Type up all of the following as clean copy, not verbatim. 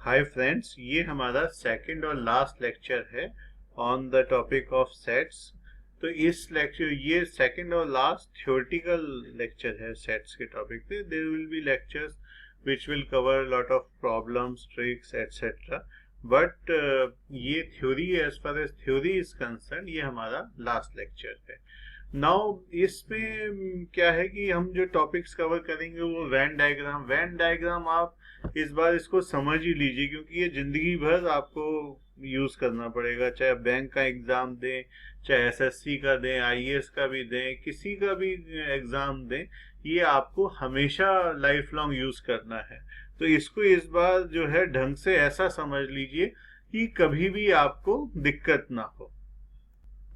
Hi friends, ये हमारा second और लास्ट लेक्चर है on the topic of sets. तो इस लेक्चर ये सेकंड और लास्ट थ्योरेटिकल लेक्चर है सेट्स के टॉपिक पे। There will be lectures which will cover lot of problems, tricks etcetera, but ये theory, as far as theory is concern, ये हमारा लास्ट लेक्चर है। नाउ इसमें क्या है कि हम जो टॉपिक्स कवर करेंगे वो वेन डायग्राम आप इस बार इसको समझ ही लीजिए, क्योंकि ये जिंदगी भर आपको यूज करना पड़ेगा। चाहे बैंक का एग्जाम दें, चाहे एसएससी का दें, आईएएस का भी दें, किसी का भी एग्जाम दें, ये आपको हमेशा लाइफ लॉन्ग यूज करना है। तो इसको इस बार जो है ढंग से ऐसा समझ लीजिए कि कभी भी आपको दिक्कत ना हो।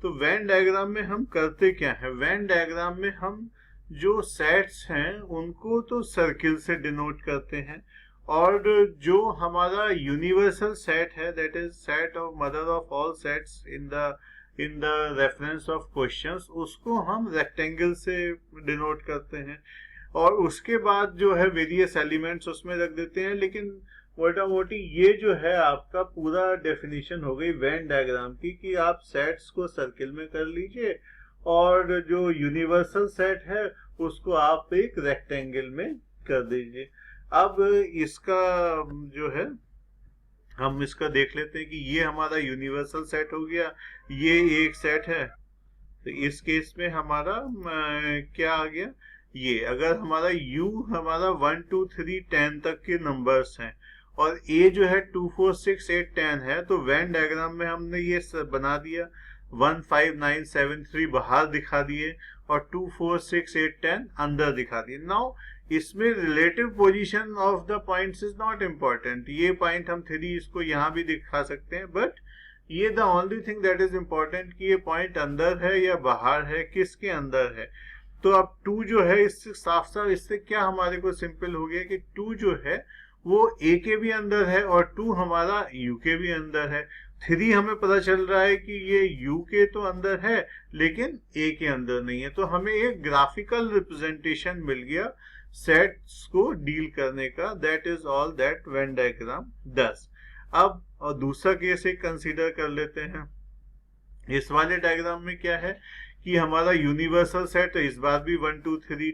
तो वेन डायग्राम में हम करते क्या है? वेन डायग्राम में हम जो सेट्स हैं उनको तो सर्किल से डिनोट करते हैं, और जो हमारा यूनिवर्सल सेट है, that is set of mother of all sets in the reference of questions, उसको हम रेक्टेंगल से डिनोट करते हैं। और उसके बाद जो है वेरियस एलिमेंट्स उसमें रख देते हैं। लेकिन मोटा मोटी ये जो है आपका पूरा डेफिनेशन हो गई वेन डायग्राम की, कि आप सेट्स को सर्किल में कर लीजिए और जो यूनिवर्सल सेट है उसको आप एक रेक्टेंगल में कर दीजिए। अब इसका जो है हम इसका देख लेते हैं कि ये हमारा यूनिवर्सल सेट हो गया, ये एक सेट है। तो इस केस में हमारा क्या आ गया? ये अगर हमारा u हमारा 1 2 3 10 तक के नंबर्स हैं और a जो है 2 4 6 8 10 है, तो वेन डायग्राम में हमने ये बना दिया 1 5 9 7 3 बाहर दिखा दिए और 2 4 6 8 10 अंदर दिखा दिए। नाउ इसमें relative position of the points is not important. ये पॉइंट हम 3 इसको यहाँ भी दिखा सकते हैं, बट ये the only thing that is important कि ये पॉइंट अंदर है या बाहर है, किसके अंदर है। तो अब 2 जो है, इससे साफ साफ इससे क्या हमारे को सिंपल हो गया कि 2 जो है वो a के भी अंदर है और 2 हमारा u के भी अंदर है। 3 हमें पता चल रहा है कि ये u के तो अंदर है लेकिन a के अंदर नहीं है। तो हमें एक ग्राफिकल रिप्रेजेंटेशन मिल गया सेट्स को डील करने का। That is all that Venn diagram does. अब और दूसरा केस एक कंसीडर कर लेते हैं। इस वाले डायग्राम में क्या है कि हमारा यूनिवर्सल सेट है, इस बार भी 1 2 3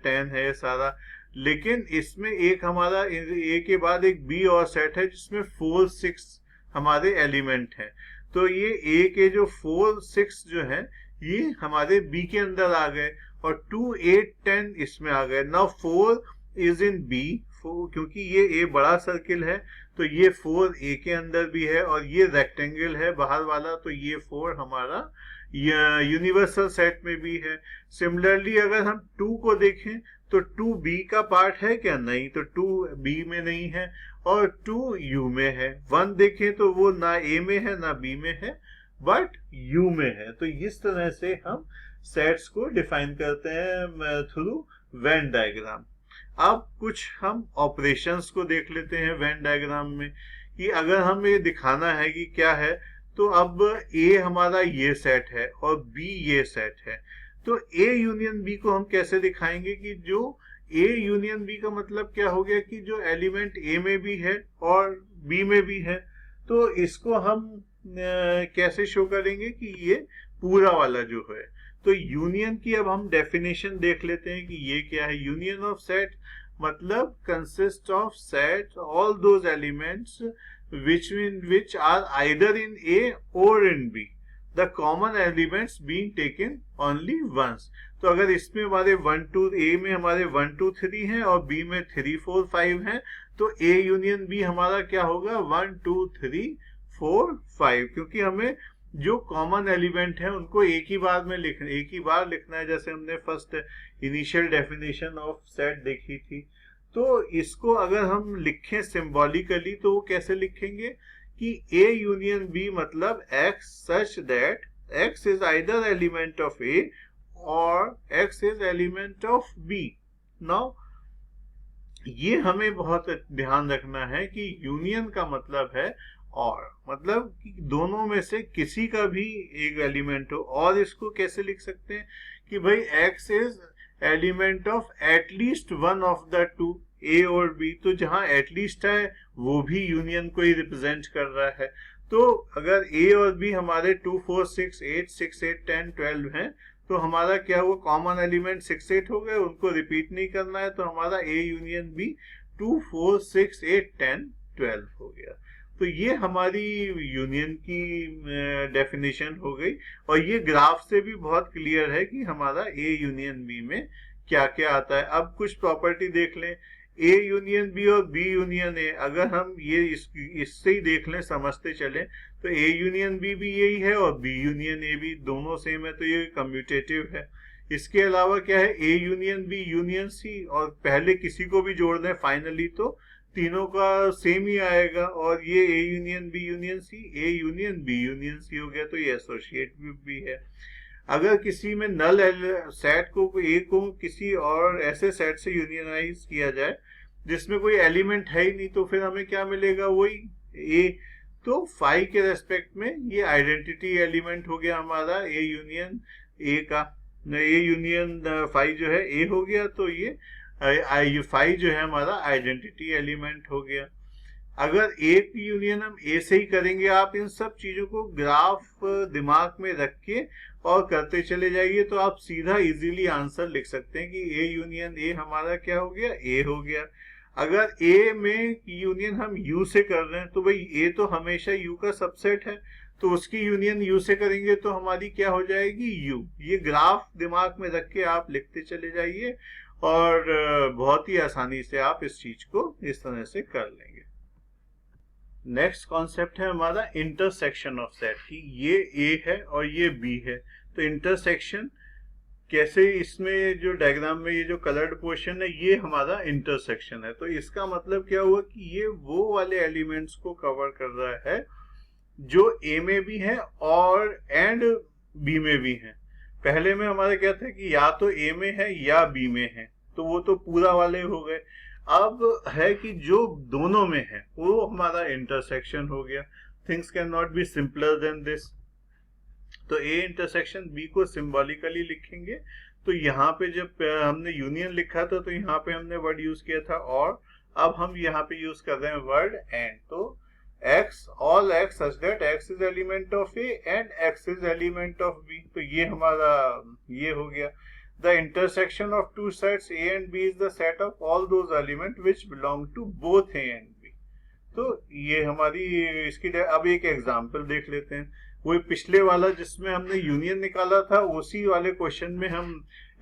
10 है सारा, लेकिन इसमें एक हमारा a के बाद एक b और सेट है जिसमें 4 6 हमारे एलिमेंट हैं। तो ये a के जो 4 6 जो है ये हमारे b के अंदर आ गए और 2 8 10 इसमें आ गए। नाउ 4 इज इन b, क्योंकि ये a बड़ा सर्किल है तो ये 4 a के अंदर भी है और ये रेक्टेंगल है बाहर वाला, तो ये 4 हमारा यूनिवर्सल सेट में भी है। सिमिलरली अगर हम 2 को देखें तो 2 b का पार्ट है क्या? नहीं, तो 2 b में नहीं है और 2 u में है। 1 देखें तो वो ना a में है ना b में है, बट u में है। तो इस तरह से हम सेट्स को डिफाइन करते हैं थ्रू वेन डायग्राम। अब कुछ हम ऑपरेशंस को देख लेते हैं वेन डायग्राम में, कि अगर हम ये दिखाना है कि क्या है, तो अब A हमारा ये सेट है और B ये सेट है। तो A यूनियन B को हम कैसे दिखाएंगे कि जो A यूनियन B का मतलब क्या हो गया कि जो एलिमेंट A में भी है और B में भी है। तो इसको हम कैसे शो करेंगे कि ये पूरा वाला जो है। तो यूनियन की अब हम डेफिनेशन देख लेते हैं कि ये क्या है। यूनियन ऑफ सेट मतलब consist of set all those elements which are either in A or in B, the common elements being taken only once। तो अगर इसमें हमारे 1 2 A में हमारे 1 2 3 हैं और B में 3 4 5 हैं, तो A यूनियन B हमारा क्या होगा? 1 2 3 4 5, क्योंकि हमें जो कॉमन एलिमेंट है उनको एक ही बार लिखना है, जैसे हमने first initial definition of set देखी थी। तो इसको अगर हम लिखें सिंबॉलिकली तो वो कैसे लिखेंगे कि A यूनियन B मतलब X such that X is either element of A और X is element of B। Now ये हमें बहुत ध्यान रखना है कि यूनियन का मतलब है और, मतलब कि दोनों में से किसी का भी एक एलिमेंट हो। और इसको कैसे लिख सकते हैं कि भाई X is element of at least one of the two, a और बी। तो जहां एटलीस्ट है वो भी यूनियन को ही रिप्रेजेंट कर रहा है। तो अगर ए और बी हमारे 2, 4, 6, 8, 6, 8, 10, 12 हैं, तो हमारा क्या हुआ, कॉमन एलिमेंट 6, 8 हो गए, उनको रिपीट नहीं करना है, तो हमारा ए यूनियन बी 2, 4, 6, 8, 10, 12 हो गया। तो ये हमारी यूनियन की डेफिनेशन हो गई, और ये ग्राफ से भी बहुत क्लियर है कि हमारा ए यूनियन बी में क्या क्या आता है। अब कुछ प्रॉपर्टी देख लें, ए यूनियन बी और बी यूनियन ए, अगर हम ये इससे ही देख लें, समझते चलें, तो ए यूनियन बी भी यही है और बी यूनियन ए भी, दोनों सेम है, तो ये कम्यूटेटिव है। इसके अलावा क्या है, A union B union C, और पहले किसी को भी जोड़ दें फाइनली तो तीनों का सेम ही आएगा, और ये A union B union C, A union B union C हो गया, तो ये एसोसिएटिव भी है। अगर किसी में नल सेट को, ए को किसी और ऐसे सेट से यूनियनाइज किया जाए जिसमें कोई एलिमेंट है ही नहीं, तो फिर हमें क्या मिलेगा, वही ए। तो फाई के रेस्पेक्ट में ये आइडेंटिटी एलिमेंट हो गया हमारा ए यूनियन ए का, ए यूनियन फाई जो है ए हो गया, तो ये फाई जो है हमारा आइडेंटिटी एलिमेंट हो गया। अगर ए की यूनियन हम ए से ही करेंगे, आप इन सब चीजों को ग्राफ दिमाग में रख के और करते चले जाइए, तो आप सीधा इजीली आंसर लिख सकते हैं कि ए यूनियन ए हमारा क्या हो गया, ए हो गया। अगर ए में यूनियन हम यू से कर रहे हैं, तो भाई ए तो हमेशा यू का सबसेट है, तो उसकी यूनियन यू से करेंगे तो हमारी क्या हो जाएगी, यू। ये ग्राफ दिमाग में रख के आप लिखते चले जाइए, और बहुत ही आसानी से आप इस चीज को इस तरह से कर लेंगे। नेक्स्ट कॉन्सेप्ट है हमारा इंटरसेक्शन ऑफ सेट की। ये ए है और ये बी है, तो इंटरसेक्शन कैसे, इसमें जो डायग्राम में ये जो कलर्ड पोर्शन है ये हमारा इंटरसेक्शन है। तो इसका मतलब क्या हुआ कि ये वो वाले एलिमेंट्स को कवर कर रहा है जो ए में भी है और एंड बी में भी है। पहले में हमारा क्या था कि या तो ए में है या बी में है, तो वो तो पूरा वाले हो गए। अब है कि जो दोनों में है वो हमारा इंटरसेक्शन हो गया। Things can not be simpler than this. तो ए इंटरसेक्शन बी को सिंबॉलिकली लिखेंगे। तो यहाँ पे जब हमने यूनियन लिखा था तो यहाँ पे हमने वर्ड यूज किया था और, अब हम यहाँ पे यूज कर रहे हैं वर्ड एंड। तो x, all x such that x is element of A and x is element of B, तो ये हमारा ये हो गया। The intersection of two sets A and B is the set of all those elements which belong to both A and B। तो ये हमारी इसकी, अब एक एग्जांपल देख लेते हैं। वही पिछले वाला जिसमें हमने यूनियन निकाला था, उसी वाले क्वेश्चन में हम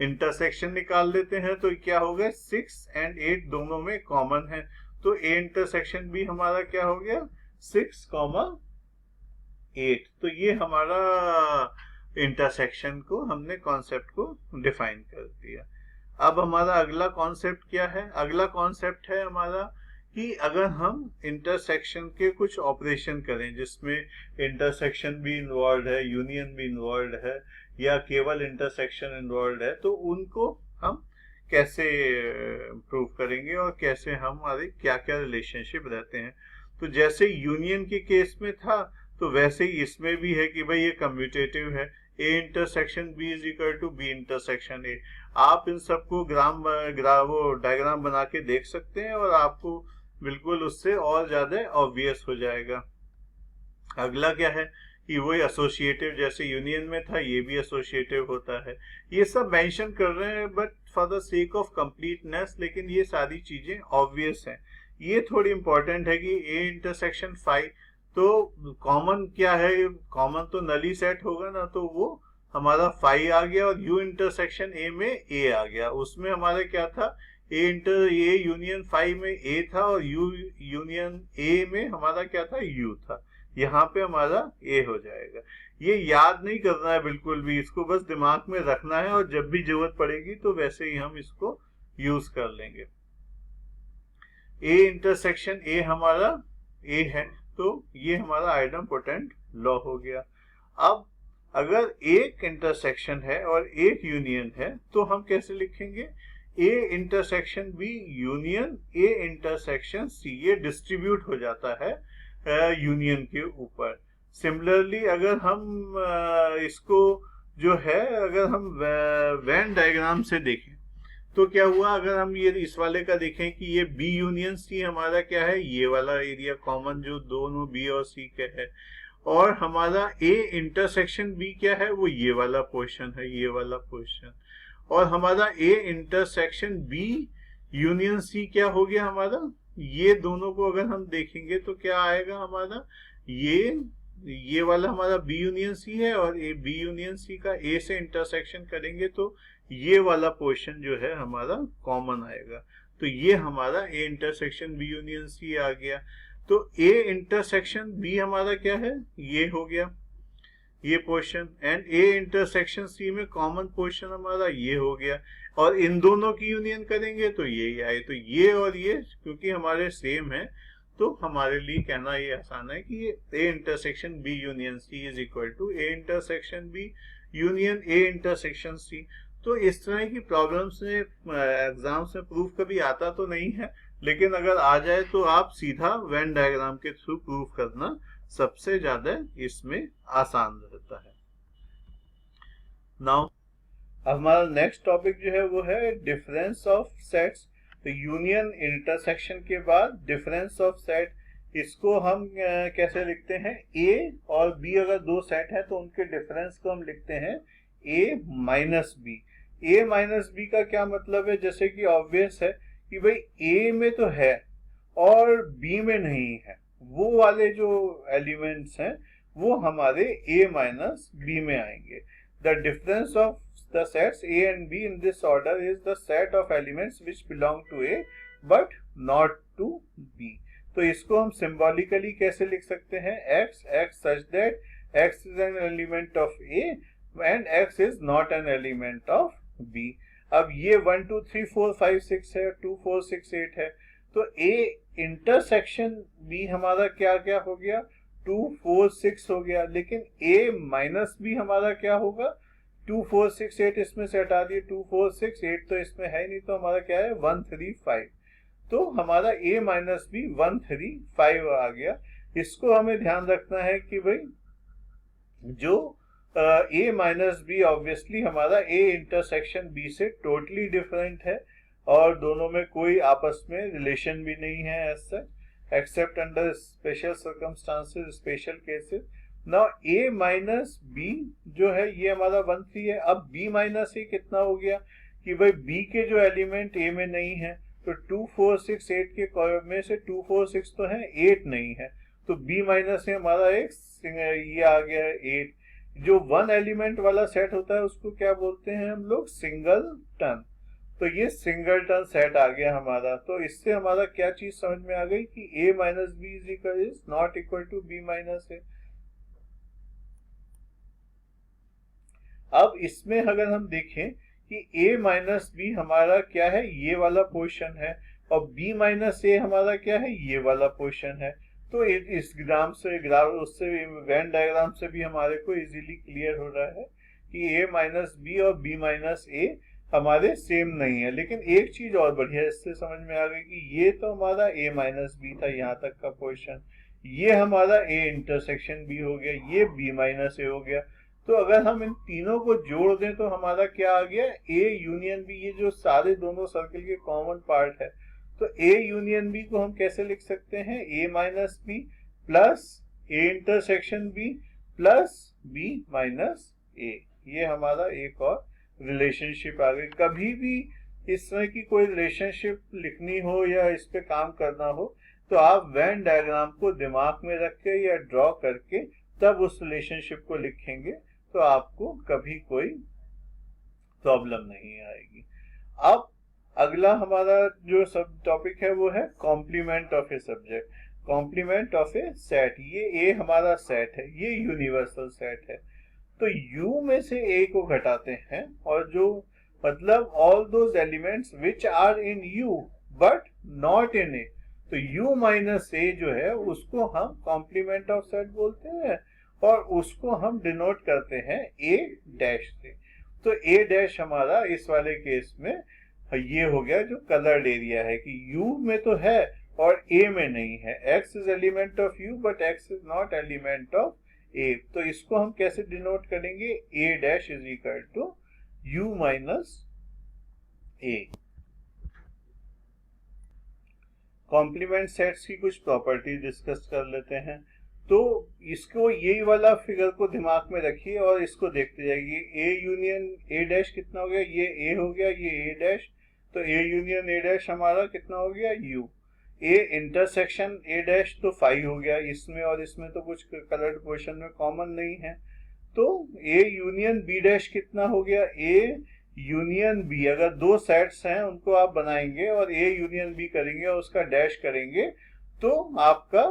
इंटरसेक्शन निकाल लेते हैं। तो क्या हो गया, 6 and 8 दोनों में कॉमन है, तो A इंटरसेक्शन भी हमारा क्या हो गया, 6, 8। तो ये हमारा इंटरसेक्शन को हमने कॉन्सेप्ट को डिफाइन कर दिया। अब हमारा अगला कॉन्सेप्ट क्या है, अगला कॉन्सेप्ट है हमारा कि अगर हम इंटरसेक्शन के कुछ ऑपरेशन करें जिसमें इंटरसेक्शन भी इन्वॉल्व है, यूनियन भी इन्वॉल्व है, या केवल इंटरसेक्शन इन्वॉल्व है, तो उनको हम कैसे प्रूव करेंगे और कैसे हमारे क्या क्या रिलेशनशिप रहते हैं। तो जैसे यूनियन के केस में था, तो वैसे ही इसमें भी है कि भाई ये कम्यूटेटिव है, A intersection B is equal to B intersection A. आप इन सबको वो डायग्राम बना के देख सकते हैं और आपको बिल्कुल उससे और ज्यादा ऑब्वियस हो जाएगा। अगला क्या है कि वही एसोसिएटिव, जैसे यूनियन में था ये भी एसोसिएटिव होता है। ये सब मेंशन कर रहे हैं but for the sake of completeness, लेकिन ये सारी चीजें ऑब्वियस हैं। ये थोड़ी इंपॉर्टेंट है कि ए इंटरसेक्शन फाई, तो कॉमन क्या है, कॉमन तो नली सेट होगा ना, तो वो हमारा फाई आ गया, और यू इंटरसेक्शन ए में ए आ गया। उसमें हमारा क्या था, ए यूनियन फाई में ए था और यू यूनियन ए में हमारा क्या था, यू था। यहाँ पे हमारा ए हो जाएगा। ये याद नहीं करना है बिल्कुल भी, इसको बस दिमाग में रखना है और जब भी जरूरत पड़ेगी तो वैसे ही हम इसको यूज कर लेंगे। ए इंटरसेक्शन ए हमारा ए है, तो ये हमारा आइडम्पोटेंट लॉ हो गया। अब अगर एक इंटरसेक्शन है और एक यूनियन है तो हम कैसे लिखेंगे, A intersection B union A intersection C. ये डिस्ट्रीब्यूट हो जाता है यूनियन के ऊपर। सिमिलरली अगर हम इसको जो है, अगर हम वेन डायग्राम से देखें तो क्या हुआ, अगर हम ये इस वाले का देखें कि ये बी यूनियन सी हमारा क्या है, ये वाला एरिया कॉमन जो दोनों बी और सी के है, और हमारा ए इंटरसेक्शन बी क्या है, वो ये वाला पोर्शन है, ये वाला पोर्शन, और हमारा ए इंटरसेक्शन बी यूनियन सी क्या हो गया हमारा, ये दोनों को अगर हम देखेंगे तो क्या आएगा हमारा, ये वाला हमारा बी यूनियन सी है, और ए बी यूनियन सी का ए से इंटरसेक्शन करेंगे तो ये वाला पोर्शन जो है हमारा कॉमन आएगा। तो ये हमारा ए इंटरसेक्शन बी यूनियन सी आ गया। तो ए इंटरसेक्शन बी हमारा क्या है, ये हो गया ये portion, and A intersection C में कॉमन पोर्शन हमारा ये हो गया, और इन दोनों की यूनियन करेंगे तो ये आए। तो ये और ये क्योंकि हमारे सेम है तो हमारे लिए कहना ये आसान है कि A intersection B union C is equal to A intersection B union A intersection C. तो इस तरह की प्रॉब्लम्स में एग्जाम्स में प्रूफ कभी आता तो नहीं है, लेकिन अगर आ जाए तो आप सीधा वेन डायग्राम के थ्रू प्रूफ करना सबसे ज्यादा इसमें आसान रहता है। नाउ हमारा नेक्स्ट टॉपिक जो है वो है डिफरेंस ऑफ सेट्स। तो यूनियन इंटरसेक्शन के बाद डिफरेंस ऑफ सेट, इसको हम कैसे लिखते हैं, ए और बी अगर दो सेट है तो उनके डिफरेंस को हम लिखते हैं ए माइनस बी। ए माइनस बी का क्या मतलब है, जैसे कि ऑब्वियस है कि भाई ए में तो है और बी में नहीं है, वो वाले जो एलिमेंट्स हैं वो हमारे ए माइनस बी में आएंगे। The difference of the sets A and B in this order is the set of elements which belong to A but not to B। तो इसको हम सिंबॉलिकली कैसे लिख सकते हैं, x such that x is an element of A and x is not an element of B। अब ये 1 2 3 4 5 6 है, 2 4 6 8 है, तो A इंटरसेक्शन B हमारा क्या क्या हो गया, 2 4 6 हो गया, लेकिन A माइनस B हमारा क्या होगा, 2 4 6 8 इसमें से हटा दिए, 2 4 6 8 तो इसमें है नहीं, तो हमारा क्या है 1 3 5। तो हमारा a माइनस बी 1 3 5 आ गया। इसको हमें ध्यान रखना है कि भाई जो a माइनस बी ऑब्वियसली हमारा a इंटरसेक्शन b से टोटली डिफरेंट है और दोनों में कोई आपस में रिलेशन भी नहीं है as such, except under special circumstances, special cases. Now a minus B जो है ये हमारा 1 3 है। अब b माइनस ए कितना हो गया कि भाई b के जो एलिमेंट a में नहीं है, तो 2 4 6 8 के में से 2 4 6 तो है, 8 नहीं है, तो b माइनस ए हमारा एक ये आ गया है 8। जो वन एलिमेंट वाला सेट होता है उसको क्या बोलते हैं हम लोग, सिंगल टन। तो ये सिंगल टन सेट आ गया हमारा। तो इससे हमारा क्या चीज समझ में आ गई कि a minus B is not equal to b minus a. अब इसमें अगर हम देखें कि a माइनस बी हमारा क्या है, ये वाला पोर्शन है, और b माइनस ए हमारा क्या है, ये वाला पोर्शन है। तो इस उससे वेन डायग्राम से भी हमारे को इजीली क्लियर हो रहा है कि a माइनस बी और b माइनस ए हमारे सेम नहीं है। लेकिन एक चीज और बढ़िया इससे समझ में आ गई कि ये तो हमारा a माइनस बी था यहाँ तक का पोर्शन, ये हमारा a इंटरसेक्शन b हो गया, ये b माइनस ए हो गया। तो अगर हम इन तीनों को जोड़ दें तो हमारा क्या आ गया, a यूनियन b, ये जो सारे दोनों सर्कल के कॉमन पार्ट है। तो a यूनियन b को हम कैसे लिख सकते हैं, a minus B plus a intersection b plus b minus a। ये हमारा एक और रिलेशनशिप आ गई। कभी भी इस तरह की कोई रिलेशनशिप लिखनी हो या इस पे काम करना हो तो आप वेन डायग्राम को दिमाग में रख के या ड्रॉ करके तब उस रिलेशनशिप को लिखेंगे, तो आपको कभी कोई प्रॉब्लम नहीं आएगी। अब अगला हमारा जो सब टॉपिक है वो है complement of a subject, complement of a set. ये ए हमारा सेट है, ये यूनिवर्सल सेट है। तो U में से A को घटाते हैं और जो मतलब all those elements which are in U but not in A, तो U माइनस A जो है उसको हम कॉम्प्लीमेंट ऑफ सेट बोलते हैं और उसको हम डिनोट करते हैं A डैश से। तो A डैश हमारा इस वाले केस में ये हो गया जो कलर्ड एरिया है कि U में तो है और A में नहीं है। X is element of U but X is not element of A। तो इसको हम कैसे डिनोट करेंगे, A dash is equal to U minus A। Complement sets की कुछ प्रॉपर्टी डिस्कस कर लेते हैं। तो इसको यही वाला फिगर को दिमाग में रखिए और इसको देखते जाइए। ए यूनियन ए डैश कितना हो गया, ये ए हो गया, ये ए डैश, तो ए यूनियन ए डैश हमारा कितना हो गया, you. A intersection A dash तो 5 हो गया, इसमें और इसमें तो कुछ कलर्ड पोर्शन में कॉमन नहीं है। तो ए यूनियन बी डैश कितना हो गया, ए यूनियन बी, अगर दो सेट्स हैं उनको आप बनाएंगे और ए यूनियन बी करेंगे और उसका डैश करेंगे तो आपका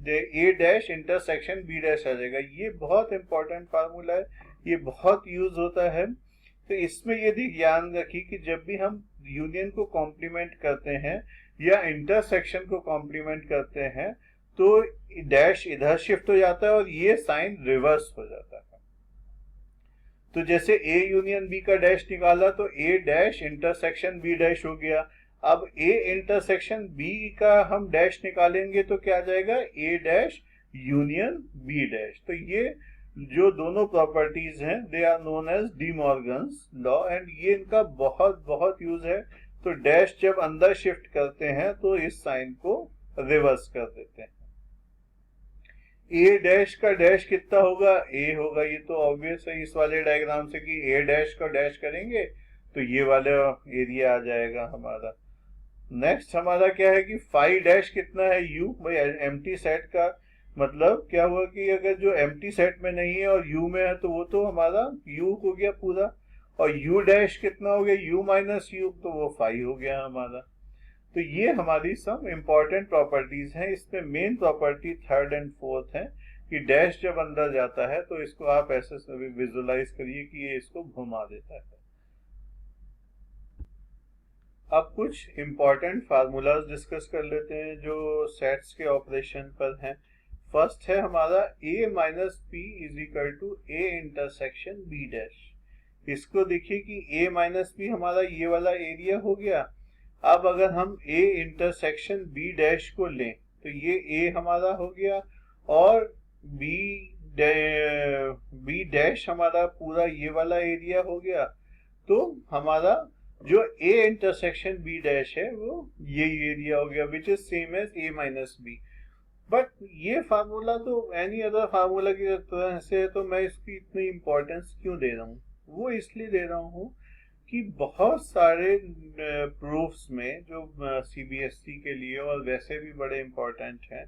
ए डैश इंटरसेक्शन बी डैश आ जाएगा। ये बहुत इंपॉर्टेंट फार्मूला है, ये बहुत यूज होता है। तो इसमें यदि ध्यान रखिए कि जब भी हम यूनियन को कॉम्प्लीमेंट करते हैं या इंटरसेक्शन को कॉम्प्लीमेंट करते हैं तो डैश इधर शिफ्ट हो जाता है और ये साइन रिवर्स हो जाता है। तो जैसे ए यूनियन बी का डैश निकाला तो ए डैश इंटरसेक्शन बी डैश हो गया। अब ए इंटरसेक्शन बी का हम डैश निकालेंगे तो क्या आ जाएगा, A dash union B dash. तो ये जो दोनों प्रॉपर्टीज हैं they are known as De Morgan's law and ये इनका बहुत बहुत यूज है। तो डैश जब अंदर शिफ्ट करते हैं तो इस साइन को रिवर्स कर देते हैं। ए डैश का डैश कितना होगा, ए होगा, ये तो ऑब्वियस है इस वाले डायग्राम से कि ए डैश का डैश करेंगे तो ये वाला एरिया आ जाएगा हमारा। नेक्स्ट हमारा क्या है कि 5 डैश कितना है, यू। भाई एम्प्टी सेट का मतलब क्या हुआ कि अगर जो एम्प्टी सेट में नहीं है और यू में है तो वो तो हमारा यू हो गया पूरा, और यू डैश कितना हो गया, यू माइनस यू, तो वो 5 हो गया हमारा। तो ये हमारी सब इंपॉर्टेंट प्रॉपर्टीज हैं। इसमें main property third and fourth है कि डैश जब अंदर जाता है तो इसको आप ऐसे विजुलाइज करिए कि ये इसको घुमा देता है। अब कुछ इंपॉर्टेंट फार्मूलाज डिस्कस कर लेते हैं जो सेट्स के ऑपरेशन पर हैं। फर्स्ट है हमारा a minus P is equal to A intersection B dash. इसको देखिए कि a माइनस पी हमारा ये वाला एरिया हो गया। अब अगर हम a इंटरसेक्शन b डैश को लें तो ये a हमारा हो गया और b डैश हमारा पूरा ये वाला एरिया हो गया। तो हमारा जो a इंटरसेक्शन b डैश है वो ये एरिया हो गया which is same as a minus B. But ये फार्मूला तो एनी अदर फार्मूला की तरह से है, तो मैं इसकी इतनी इंपॉर्टेंस क्यों दे रहा हूँ, वो इसलिए दे रहा हूँ कि बहुत सारे प्रूफ्स में जो सीबीएसई के लिए और वैसे भी बड़े इंपॉर्टेंट हैं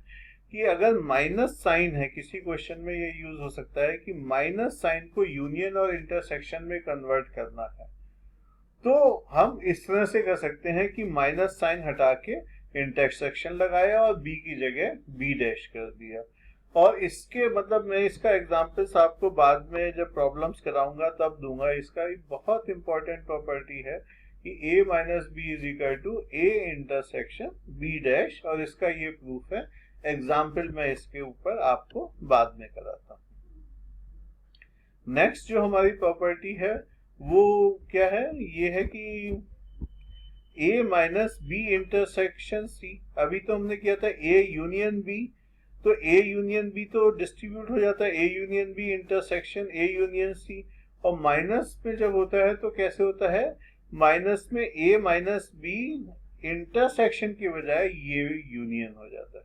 कि अगर माइनस साइन है किसी क्वेश्चन में, ये यूज हो सकता है कि माइनस साइन को यूनियन और इंटरसेक्शन में कन्वर्ट करना है तो हम इस तरह से कर सकते हैं कि माइनस साइन हटा के इंटरसेक्शन लगाया और बी की जगह बी डैश कर दिया। और इसके मतलब मैं इसका एग्जांपल्स आपको बाद में जब प्रॉब्लम्स कराऊंगा तब दूंगा। इसका एक बहुत इंपॉर्टेंट प्रॉपर्टी है कि a minus B is equal to A intersection B dash, और इसका ये प्रूफ है। एग्जाम्पल मैं इसके ऊपर आपको बाद में कराता हूँ। नेक्स्ट जो हमारी प्रॉपर्टी है वो क्या है, ये है कि a minus B intersection C. अभी तो हमने किया था a यूनियन b, तो a यूनियन b तो डिस्ट्रीब्यूट हो जाता है a union b intersection a union c, और माइनस में जब होता है तो कैसे होता है, माइनस में a माइनस b इंटरसेक्शन की बजाय ये यूनियन हो जाता है।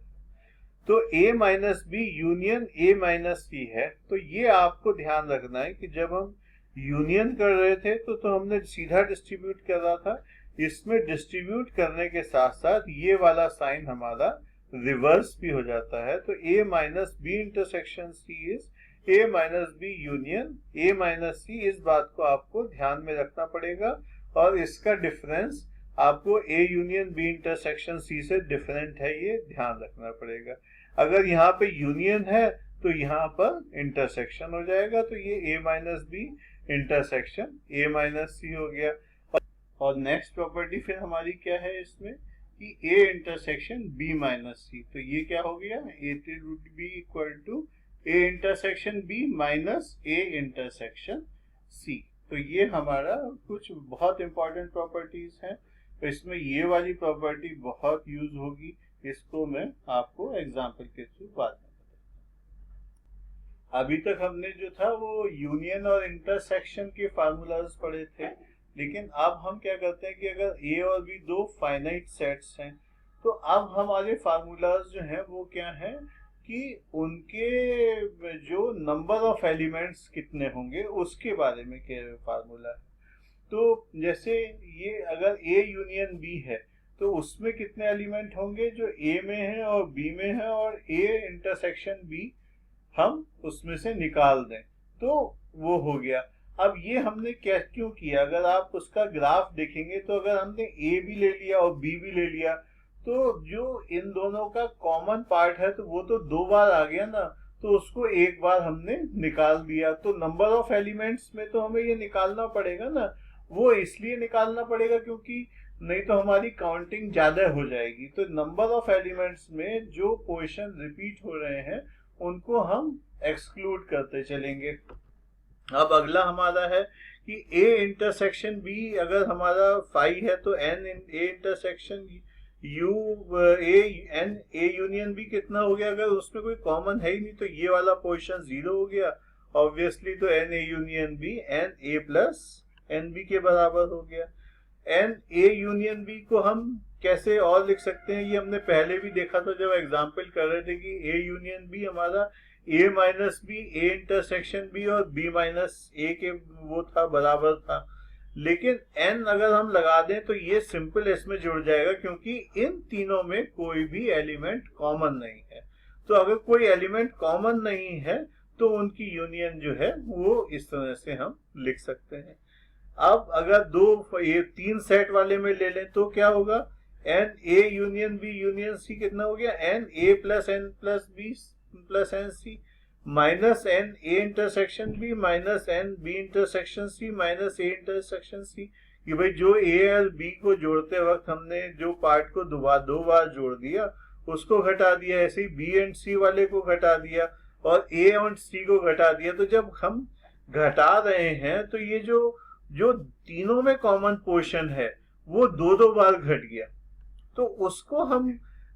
तो a minus B union a minus c है। तो ये आपको ध्यान रखना है कि जब हम यूनियन कर रहे थे तो हमने सीधा डिस्ट्रीब्यूट कर रहा था। इसमें डिस्ट्रीब्यूट करने के साथ साथ ये वाला साइन हमारा रिवर्स भी हो जाता है। तो a minus B intersection c is a minus B union a minus c। इस बात को आपको ध्यान में रखना पड़ेगा और इसका डिफरेंस आपको a union b intersection c से डिफरेंट है, ये ध्यान रखना पड़ेगा। अगर यहाँ पे यूनियन है तो यहाँ पर इंटरसेक्शन हो जाएगा, तो ये a minus B intersection a minus c हो गया। और नेक्स्ट प्रॉपर्टी फिर हमारी क्या है इसमें कि a intersection b minus c। तो ये क्या हो गया, a would be equal to a intersection b minus a intersection c। तो ये हमारा कुछ बहुत इंपॉर्टेंट प्रॉपर्टीज हैं। तो इसमें ये वाली प्रॉपर्टी बहुत यूज होगी, इसको मैं आपको एग्जांपल के थ्रू बाद में बताऊंगा। अभी तक हमने जो था वो यूनियन और इंटरसेक्शन के फार्मूलाज पढ़े थे, लेकिन अब हम क्या करते हैं कि अगर a और b दो फाइनाइट सेट्स हैं तो अब हमारे फार्मूलाज जो हैं वो क्या हैं कि उनके जो नंबर ऑफ एलिमेंट्स कितने होंगे उसके बारे में क्या फार्मूला है। तो जैसे ये अगर ए यूनियन बी है तो उसमें कितने एलिमेंट होंगे जो ए में है और बी में है, और ए इंटरसेक्शन बी हम उसमें से निकाल दें तो वो हो गया। अब ये हमने क्या क्यों किया, अगर आप उसका ग्राफ देखेंगे तो अगर हमने ए भी ले लिया और बी भी ले लिया तो जो इन दोनों का कॉमन पार्ट है तो वो तो दो बार आ गया ना, तो उसको एक बार हमने निकाल दिया। तो नंबर ऑफ एलिमेंट्स में तो हमें ये निकालना पड़ेगा ना, वो इसलिए निकालना पड़ेगा क्योंकि नहीं तो हमारी काउंटिंग ज्यादा हो जाएगी। तो नंबर ऑफ एलिमेंट्स में जो पोजीशन रिपीट हो रहे हैं उनको हम एक्सक्लूड करते चलेंगे। अब अगला हमारा है कि ए इंटरसेक्शन बी अगर हमारा 5 है तो N A intersection U N A union B कितना हो गया, अगर उसमें कोई कॉमन है ही नहीं तो ये वाला पोजीशन 0 हो गया ऑब्वियसली। तो N A union B N A plus N B के बराबर हो गया। एन ए यूनियन बी को हम कैसे और लिख सकते हैं, ये हमने पहले भी देखा था जब एग्जाम्पल कर रहे थे कि ए यूनियन बी हमारा a minus b a intersection b और बी माइनस ए के वो था बराबर था। लेकिन एन अगर हम लगा दें तो ये सिंपल इसमें जुड़ जाएगा क्योंकि इन तीनों में कोई भी एलिमेंट कॉमन नहीं है। तो अगर कोई एलिमेंट कॉमन नहीं है तो उनकी यूनियन जो है वो इस तरह से हम लिख सकते हैं। अब अगर ये 3 सेट वाले में ले लें तो क्या होगा, N A union B union C कितना हो गया, N A plus N plus B plus N C minus N A intersection B minus N B intersection C minus A intersection C. कि भाई जो ए और बी को जोड़ते वक्त हमने जो पार्ट को दो बार जोड़ दिया उसको घटा दिया, ऐसे ही बी एंड सी वाले को घटा दिया और ए और सी को घटा दिया। तो जब हम घटा रहे हैं तो ये जो तीनों में कॉमन पोर्शन है वो दो बार घट गया, तो उसको हम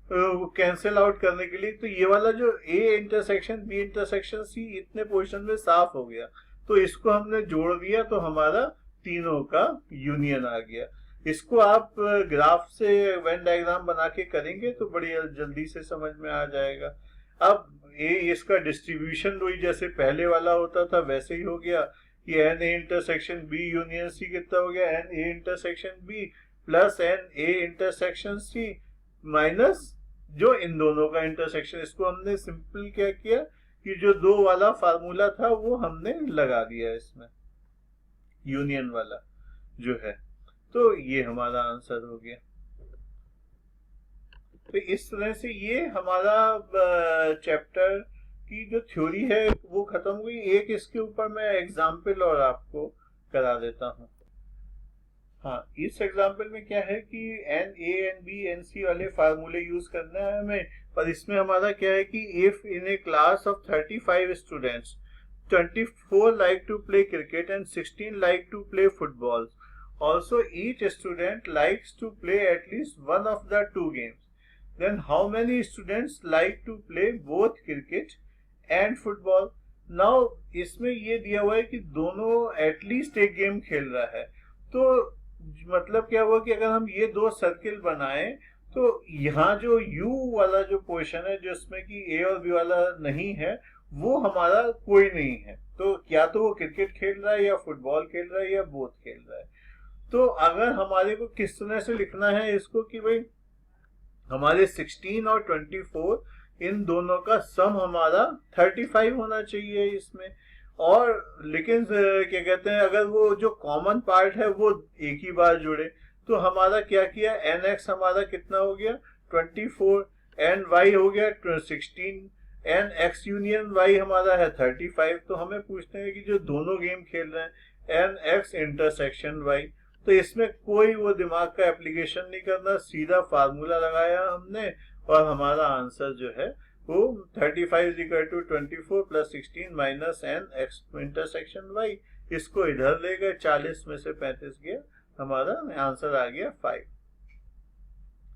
कैंसिल आउट करने के लिए तो ये वाला जो A intersection B intersection C इतने पोर्शन में साफ हो गया, तो इसको हमने जोड़ दिया तो हमारा तीनों का यूनियन आ गया। इसको आप ग्राफ से वेन डायग्राम बना के करेंगे तो बड़ी जल्दी से समझ में आ जाएगा। अब इसका डिस्ट्रीब्यूशन वही जैसे पहले वाला होता था वैसे ही हो गया कि N A intersection B union C कितना हो गया, N A intersection B plus N A intersection C minus जो इन दोनों का इंटरसेक्शन। इसको हमने सिंपल क्या किया कि जो दो वाला फार्मूला था वो हमने लगा दिया इसमें, यूनियन वाला जो है, तो ये हमारा आंसर हो गया। तो इस तरह से ये हमारा चैप्टर की जो थ्योरी है वो खत्म हुई। एक इसके ऊपर मैं एग्जाम्पल और आपको करा देता हूँ। हाँ, इस एग्जाम्पल में क्या है कि N A N B N C वाले फार्मूले यूज करना है हमें, पर इसमें हमारा क्या है कि if in A class of 35 students 24 like to play cricket and 16 like to play football, also each student likes to play at least one of the two games, then how many students like to play both cricket and football? Now इसमें ये दिया हुआ है कि दोनों at least एक game खेल रहा है, तो मतलब क्या हुआ कि अगर हम ये दो सर्किल बनाएं तो यहाँ जो U वाला जो पोर्शन है जिसमें कि A और B वाला नहीं है वो हमारा कोई नहीं है, तो क्या तो वो क्रिकेट खेल रहा है या फुटबॉल खेल रहा है या बोथ खेल रहा है। तो अगर हमारे को किस तरह से लिखना है इसको कि भाई हमारे 16 और 24 इन दोनों का सम हमारा 35 होना चाहिए इसमें, और लेकिन क्या कहते हैं अगर वो जो कॉमन पार्ट है वो एक ही बार जुड़े तो हमारा क्या किया, एन एक्स हमारा कितना हो गया 24, एन वाई हो गया 16, एन एक्स यूनियन वाई हमारा है 35। तो हमें पूछते हैं कि जो दोनों गेम खेल रहे हैं एन एक्स इंटरसेक्शन वाई, तो इसमें कोई वो दिमाग का एप्लीकेशन नहीं करना, सीधा फार्मूला लगाया हमने और हमारा आंसर जो है वो 35 equal to 24 plus 16 minus N X intersection Y. इसको इधर ले गए, 40 में से 35 गया, हमारा आंसर आ गया 5।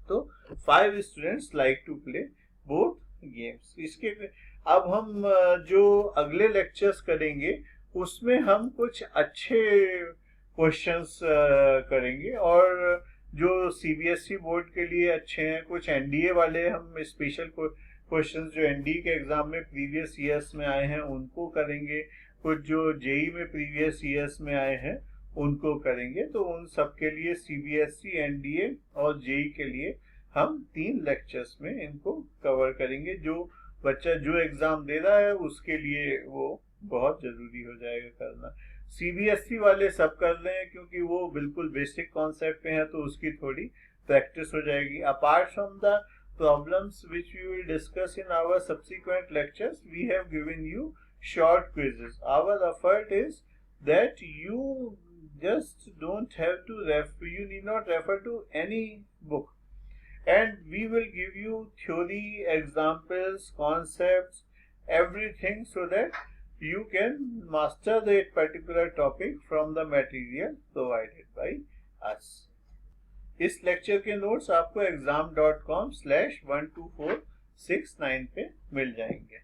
तो 5 students like to play both games. इसके अब हम जो अगले लेक्चर्स करेंगे उसमें हम कुछ अच्छे क्वेश्चंस करेंगे और जो सीबीएसई बोर्ड के लिए अच्छे हैं, कुछ एनडीए वाले हम स्पेशल क्वेश्चंस जो एनडीए के एग्जाम में प्रीवियस ईयर्स में आए हैं उनको करेंगे, कुछ जो जेई में प्रीवियस ईयर्स में आए हैं उनको करेंगे। तो उन सब के लिए सीबीएसई, एनडीए और जेई के लिए हम 3 लेक्चर्स में इनको कवर करेंगे। जो बच्चा जो एग्जाम दे रहा है उसके लिए वो बहुत जरूरी हो जाएगा करना। सीबीएसई वाले सब कर रहे हैं क्योंकि वो बिल्कुल बेसिक कॉन्सेप्ट पे है, तो उसकी थोड़ी प्रैक्टिस हो जाएगी। Apart from the problems which we will discuss in our subsequent lectures, we have given you short quizzes. Our effort is that you just don't have to you need not refer to any book, and we will give you theory, examples, concepts, everything, so that you can master that particular topic from the material provided by us. इस lecture के notes आपको exam.com/12469 पे मिल जाएंगे।